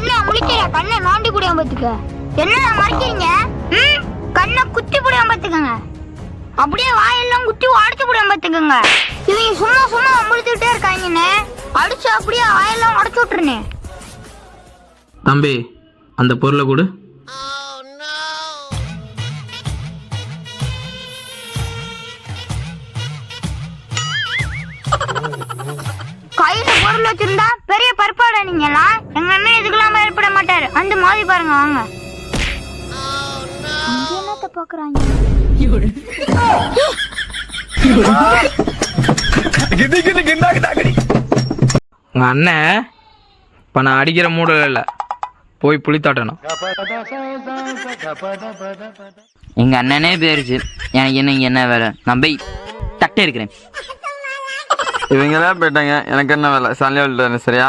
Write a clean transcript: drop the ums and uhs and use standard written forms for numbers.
கண்ணை முழிக்கிற கண்ணை நோண்டி புடியாம பாத்துக்க. என்ன மறைக்கிறீங்க? கண்ணை குத்தி புடியாம பாத்துக்கங்க. அப்படியே வாயெல்லாம் குத்தி உடச்சு புடியாம பாத்துக்கங்க. இவங்க சும்மா சும்மா முழிச்சுட்டே இருக்காங்கன்னு அடிச்சு அப்படியே வாயெல்லாம் உடச்சு விட்டுருனே. தம்பி அந்த பொருளை கொடு. கையில பொருள் வச்சிருந்தா பெரிய பருப்பாடா நீங்கலாம். எங்க அண்ணன் இதுக்கெல்லாம் ஏற்பட மாட்டாரு. அந்த மாதிரி பாருங்க வாங்க. என்னத்த பாக்குறாங்க? உங்க அண்ணன் இப்ப நான் அடிக்கிற மூடல இல்ல, போய் புளி தாட்டணும். எங்க அண்ணனே போயிருச்சு, எனக்கு என்ன வேலை? நான் போய் தட்டை இருக்கிறேன். இவங்கெல்லாம் போயிட்டாங்க, எனக்கு என்ன வேலை? சண்டை விட்டு சரியா?